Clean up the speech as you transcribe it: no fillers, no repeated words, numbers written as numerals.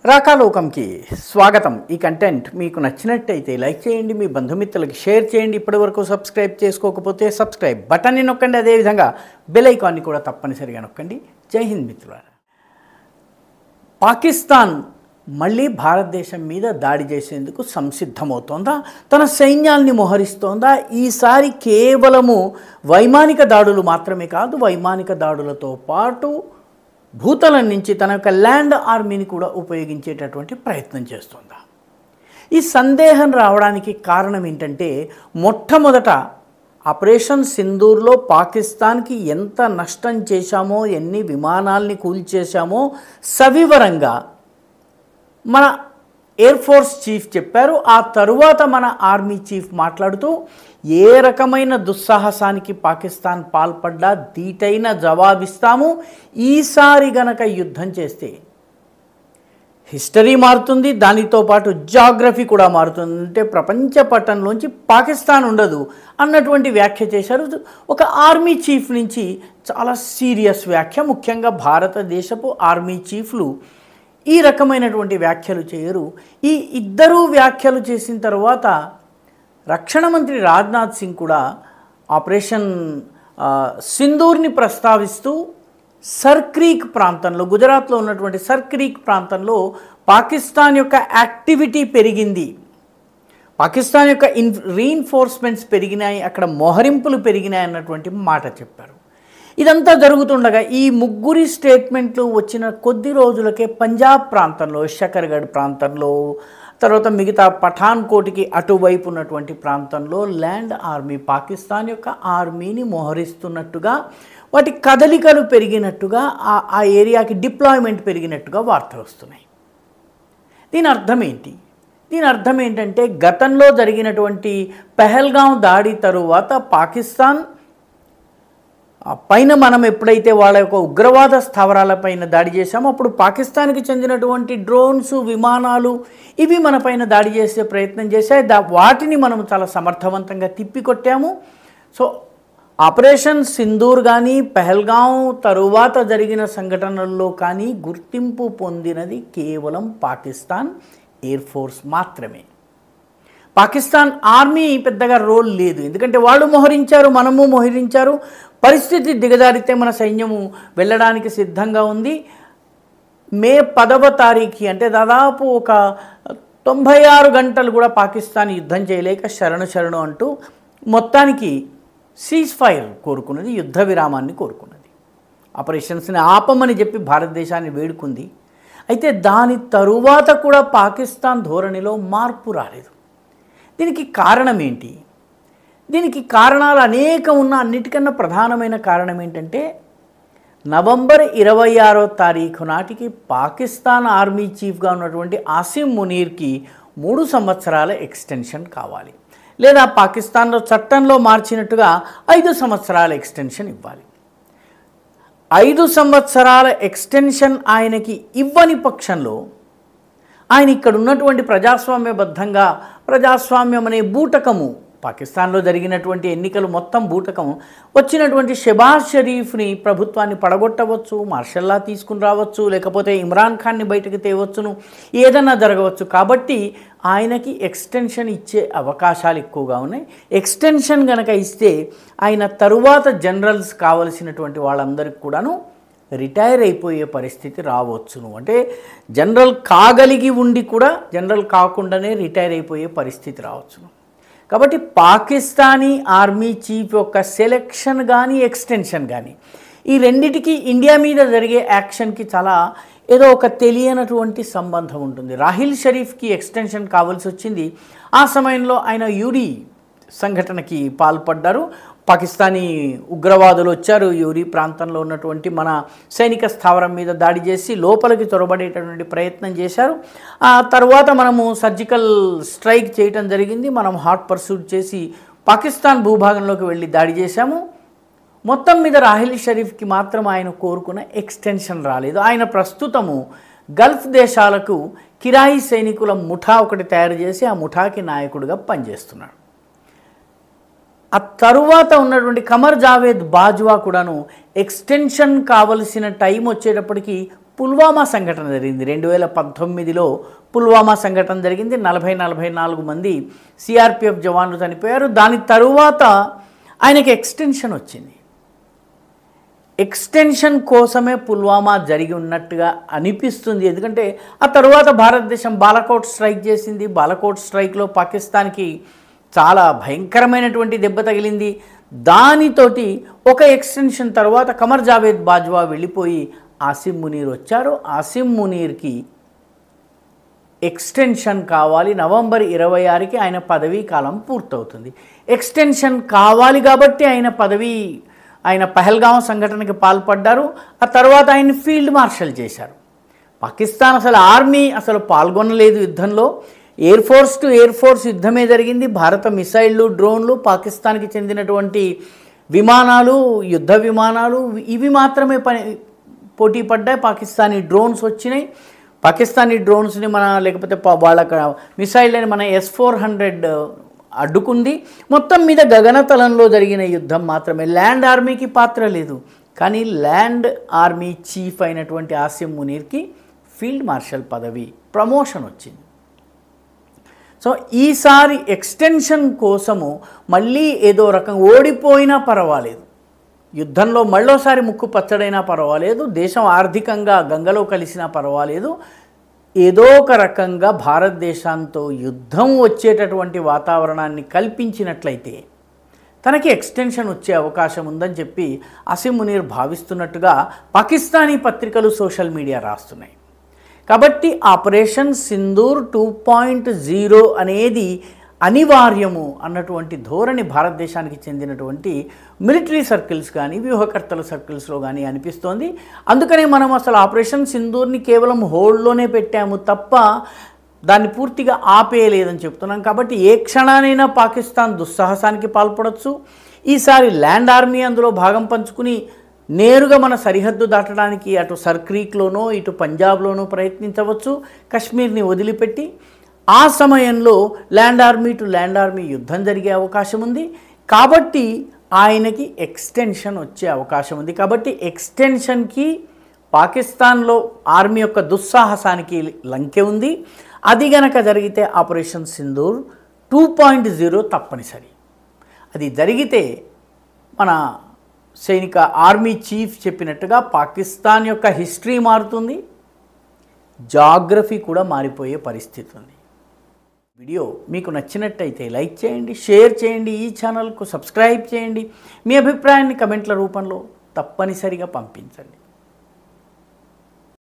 రాకాలోకంకి స్వాగతం. ఈ కంటెంట్ మీకు నచ్చినట్టయితే లైక్ చేయండి, మీ బంధుమిత్రులకు షేర్ చేయండి. ఇప్పటివరకు సబ్స్క్రైబ్ చేసుకోకపోతే సబ్స్క్రైబ్ బటన్ని నొక్కండి, అదేవిధంగా బెల్ ఐకాన్ని కూడా తప్పనిసరిగా నొక్కండి. జై హింద్ మిత్రులారా. పాకిస్తాన్ మళ్ళీ భారతదేశం మీద దాడి చేసేందుకు సంసిద్ధమవుతోందా, తన సైన్యాల్ని మోహరిస్తోందా? ఈసారి కేవలము వైమానిక దాడులు మాత్రమే కాదు, వైమానిక దాడులతో పాటు భూతలం నుంచి తన యొక్క ల్యాండ్ ఆర్మీని కూడా ఉపయోగించేటటువంటి ప్రయత్నం చేస్తుందా? ఈ సందేహం రావడానికి కారణం ఏంటంటే, మొట్టమొదట ఆపరేషన్ సింధూర్లో పాకిస్తాన్కి ఎంత నష్టం చేశామో, ఎన్ని విమానాల్ని కూల్చేశామో సవివరంగా మన ఎయిర్ ఫోర్స్ చీఫ్ చెప్పారు. ఆ తరువాత మన ఆర్మీ చీఫ్ మాట్లాడుతూ ఏ రకమైన దుస్సాహసానికి పాకిస్తాన్ పాల్పడ్డా దీటైన జవాబిస్తాము. ఈసారి గనక యుద్ధం చేస్తే హిస్టరీ మారుతుంది, దానితో పాటు జాగ్రఫీ కూడా మారుతుంది. అంటే ప్రపంచ పటంలోంచి పాకిస్తాన్ ఉండదు అన్నటువంటి వ్యాఖ్య చేశారు. ఒక ఆర్మీ చీఫ్ నుంచి చాలా సీరియస్ వ్యాఖ్య. ముఖ్యంగా భారతదేశపు ఆర్మీ చీఫ్లు ఈ రకమైనటువంటి వ్యాఖ్యలు చేయరు. ఈ ఇద్దరూ వ్యాఖ్యలు చేసిన తర్వాత రక్షణ మంత్రి రాజ్నాథ్ సింగ్ కూడా ఆపరేషన్ సింధూర్ని ప్రస్తావిస్తూ సర్క్రీక్ ప్రాంతంలో, గుజరాత్లో ఉన్నటువంటి సర్క్రీక్ ప్రాంతంలో పాకిస్తాన్ యొక్క యాక్టివిటీ పెరిగింది, పాకిస్తాన్ యొక్క రీఇన్ఫోర్స్మెంట్స్ పెరిగినాయి, అక్కడ మోహరింపులు పెరిగినాయి అన్నటువంటి మాట చెప్పారు. ఇదంతా జరుగుతుండగా ఈ ముగ్గురి స్టేట్మెంట్లు వచ్చిన కొద్ది రోజులకే పంజాబ్ ప్రాంతంలో, షకర్గఢ్ ప్రాంతంలో, తర్వాత మిగతా పఠాన్కోట్కి అటువైపు ఉన్నటువంటి ప్రాంతంలో ల్యాండ్ ఆర్మీ, పాకిస్తాన్ యొక్క ఆర్మీని మోహరిస్తున్నట్టుగా, వాటి కదలికలు పెరిగినట్టుగా, ఆ ఏరియాకి డిప్లాయ్మెంట్ పెరిగినట్టుగా వార్తలు వస్తున్నాయి. దీని అర్థం ఏంటి? దీని అర్థం ఏంటంటే, గతంలో జరిగినటువంటి పెహల్గాం దాడి తరువాత పాకిస్తాన్ పైన మనం ఎప్పుడైతే వాళ్ళ యొక్క ఉగ్రవాద స్థావరాలపైన దాడి చేశామో అప్పుడు పాకిస్తాన్కి చెందినటువంటి డ్రోన్స్, విమానాలు ఇవి మన పైన దాడి చేసే ప్రయత్నం చేశాయి. వాటిని మనం చాలా సమర్థవంతంగా తిప్పికొట్టాము. సో ఆపరేషన్ సింధూర్ కానీ, పెహల్గాం తరువాత జరిగిన సంఘటనల్లో కానీ గుర్తింపు పొందినది కేవలం పాకిస్తాన్ ఎయిర్ ఫోర్స్ మాత్రమే. పాకిస్తాన్ ఆర్మీ పెద్దగా రోల్ లేదు, ఎందుకంటే వాళ్ళు మోహరించారు, మనము మోహరించారు. పరిస్థితి దిగజారితే మన సైన్యము వెళ్ళడానికి సిద్ధంగా ఉంది. మే 10వ తారీఖు అంటే దాదాపు ఒక 96 గంటలు కూడా పాకిస్తాన్ యుద్ధం చేయలేక శరణు అంటూ మొత్తానికి సీజ్ ఫైర్ కోరుకున్నది, యుద్ధ విరామాన్ని కోరుకున్నది, ఆపరేషన్స్ని ఆపమని చెప్పి భారతదేశాన్ని వేడుకుంది. అయితే దాని తరువాత కూడా పాకిస్తాన్ ధోరణిలో మార్పు రాలేదు. దీనికి కారణం ఏంటి? దీనికి కారణాలు అనేకం ఉన్న అన్నిటికన్నా ప్రధానమైన కారణం ఏంటంటే, నవంబర్ 26వ తారీఖు నాటికి పాకిస్తాన్ ఆర్మీ చీఫ్గా ఉన్నటువంటి ఆసిమ్ మునీర్కి 3 సంవత్సరాల ఎక్స్టెన్షన్ కావాలి, లేదా పాకిస్తాన్లో చట్టంలో మార్చినట్టుగా 5 సంవత్సరాల ఎక్స్టెన్షన్ ఇవ్వాలి. 5 సంవత్సరాల ఎక్స్టెన్షన్ ఆయనకి ఇవ్వని పక్షంలో ఆయన ఇక్కడ ఉన్నటువంటి ప్రజాస్వామ్యబద్ధంగా, ప్రజాస్వామ్యం అనే బూటకము, పాకిస్తాన్లో జరిగినటువంటి ఎన్నికలు మొత్తం బూటకం, వచ్చినటువంటి షెబాజ్ షరీఫ్ని ప్రభుత్వాన్ని పడగొట్టవచ్చు, మార్షల్లా తీసుకుని రావచ్చు, లేకపోతే ఇమ్రాన్ ఖాన్ని బయటకు తేవచ్చును, ఏదన్నా జరగవచ్చు. కాబట్టి ఆయనకి ఎక్స్టెన్షన్ ఇచ్చే అవకాశాలు ఎక్కువగా ఉన్నాయి. ఎక్స్టెన్షన్ కనుక ఇస్తే ఆయన తరువాత జనరల్స్ కావలసినటువంటి వాళ్ళందరికీ కూడాను రిటైర్ అయిపోయే పరిస్థితి రావచ్చును. అంటే జనరల్ కాగలిగి ఉండి కూడా జనరల్ కాకుండానే రిటైర్ అయిపోయే పరిస్థితి రావచ్చును. కాబట్టి పాకిస్తానీ ఆర్మీ చీఫ్ యొక్క సెలెక్షన్ కానీ, ఎక్స్టెన్షన్ కానీ, ఈ రెండిటికి ఇండియా మీద జరిగే యాక్షన్కి చాలా ఏదో ఒక తెలియనటువంటి సంబంధం ఉంటుంది. రాహిల్ షరీఫ్కి ఎక్స్టెన్షన్ కావాల్సి వచ్చింది. ఆ సమయంలో ఆయన యూరీ సంఘటనకి పాల్పడ్డారు. పాకిస్తానీ ఉగ్రవాదులు వచ్చారు, యూరీ ప్రాంతంలో ఉన్నటువంటి మన సైనిక స్థావరం మీద దాడి చేసి లోపలికి చొరబడేటటువంటి ప్రయత్నం చేశారు. ఆ తర్వాత మనము సర్జికల్ స్ట్రైక్ చేయటం జరిగింది. మనం హాట్ పర్సూట్ చేసి పాకిస్తాన్ భూభాగంలోకి వెళ్ళి దాడి చేశాము. మొత్తం మీద రాహిల్ షరీఫ్కి మాత్రం ఆయన కోరుకున్న ఎక్స్టెన్షన్ రాలేదు. ఆయన ప్రస్తుతము గల్ఫ్ దేశాలకు కిరాయి సైనికుల ముఠా ఒకటి తయారు చేసి ఆ ముఠాకి నాయకుడిగా పనిచేస్తున్నాడు. ఆ తరువాత ఉన్నటువంటి కమర్ జావేద్ బాజ్వా కూడాను ఎక్స్టెన్షన్ కావలసిన టైం వచ్చేటప్పటికి పుల్వామా సంఘటన జరిగింది. 2019లో పుల్వామా సంఘటన జరిగింది. 44 మంది సిఆర్పిఎఫ్ జవాన్లు చనిపోయారు. దాని తరువాత ఆయనకి ఎక్స్టెన్షన్ వచ్చింది. ఎక్స్టెన్షన్ కోసమే పుల్వామా జరిగి ఉన్నట్టుగా అనిపిస్తుంది. ఎందుకంటే ఆ తరువాత భారతదేశం బాలాకోట్ స్ట్రైక్ చేసింది. బాలాకోట్ స్ట్రైక్లో పాకిస్తాన్కి చాలా భయంకరమైనటువంటి దెబ్బ తగిలింది. దానితోటి ఒక ఎక్స్టెన్షన్ తర్వాత కమర్ జావేద్ బాజ్వా వెళ్ళిపోయి ఆసిమ్ మునీర్ వచ్చారు. ఆసిమ్ మునీర్కి ఎక్స్టెన్షన్ కావాలి. నవంబర్ 26కి ఆయన పదవీ కాలం పూర్తవుతుంది. ఎక్స్టెన్షన్ కావాలి కాబట్టి ఆయన పహల్గాం సంఘటనకి పాల్పడ్డారు. ఆ తర్వాత ఆయన ఫీల్డ్ మార్షల్ చేశారు. పాకిస్తాన్ ఆర్మీ పాల్గొనలేదు యుద్ధంలో. Air force to air force యుద్ధమే జరిగింది. భారత మిసైళ్ళు, డ్రోన్లు, పాకిస్తాన్కి చెందినటువంటి విమానాలు, యుద్ధ విమానాలు ఇవి మాత్రమే పోటీ పడ్డాయి. పాకిస్తానీ డ్రోన్స్ వచ్చినాయి. పాకిస్తానీ డ్రోన్స్ని లేకపోతే వాళ్ళ మిసైళ్ళని మన S-400 అడ్డుకుంది. మొత్తం మీద గగనతలంలో జరిగిన యుద్ధం మాత్రమే. ల్యాండ్ ఆర్మీకి పాత్ర లేదు. కానీ ల్యాండ్ ఆర్మీ చీఫ్ అయినటువంటి ఆసిమ్ మునీర్కి ఫీల్డ్ మార్షల్ పదవి ప్రమోషన్ వచ్చింది. సో ఈసారి ఎక్స్టెన్షన్ కోసము మళ్ళీ ఏదో రకంగా ఓడిపోయినా పర్వాలేదు, యుద్ధంలో మళ్ళోసారి ముక్కు పచ్చడైనా పర్వాలేదు, దేశం ఆర్థికంగా గంగలో కలిసినా పర్వాలేదు, ఏదో ఒక రకంగా భారతదేశంతో యుద్ధం వచ్చేటటువంటి వాతావరణాన్ని కల్పించినట్లయితే తనకి ఎక్స్టెన్షన్ వచ్చే అవకాశం ఉందని చెప్పి ఆసిమ్ మునీర్ భావిస్తున్నట్టుగా పాకిస్తానీ పత్రికలు, సోషల్ మీడియా రాస్తున్నాయి. కాబట్టి ఆపరేషన్ సింధూర్ 2.0 అనేది అనివార్యము అన్నటువంటి ధోరణి భారతదేశానికి చెందినటువంటి మిలిటరీ సర్కిల్స్ కానీ, వ్యూహకర్తల సర్కిల్స్లో కానీ అనిపిస్తోంది. అందుకనే మనం ఆపరేషన్ సింధూర్ని కేవలం హోల్డ్లోనే పెట్టాము తప్ప దాన్ని పూర్తిగా ఆపేయలేదని చెప్తున్నాం. కాబట్టి ఏ క్షణానైనా పాకిస్తాన్ దుస్సాహసానికి పాల్పడవచ్చు. ఈసారి ల్యాండ్ ఆర్మీ అందులో భాగం పంచుకుని నేరుగా మన సరిహద్దు దాటడానికి అటు సర్క్రీక్లోనో ఇటు పంజాబ్లోనో ప్రయత్నించవచ్చు, కశ్మీర్ని వదిలిపెట్టి. ఆ సమయంలో land army to land army యుద్ధం జరిగే అవకాశం ఉంది. కాబట్టి ఆయనకి ఎక్స్టెన్షన్ వచ్చే అవకాశం ఉంది. కాబట్టి ఎక్స్టెన్షన్కి పాకిస్తాన్లో ఆర్మీ యొక్క దుస్సాహసానికి లంకె ఉంది. అది గనక జరిగితే ఆపరేషన్ సింధూర్ 2.0 తప్పనిసరి. అది జరిగితే మన సైనిక ఆర్మీ చీఫ్ చెప్పినట్టుగా పాకిస్తాన్ యొక్క హిస్టరీ మారుతుంది, జాగ్రఫీ కూడా మారిపోయే పరిస్థితి ఉంది. వీడియో మీకు నచ్చినట్టయితే లైక్ చేయండి, షేర్ చేయండి, ఈ ఛానల్కు సబ్స్క్రైబ్ చేయండి. మీ అభిప్రాయాన్ని కమెంట్ల రూపంలో తప్పనిసరిగా పంపించండి.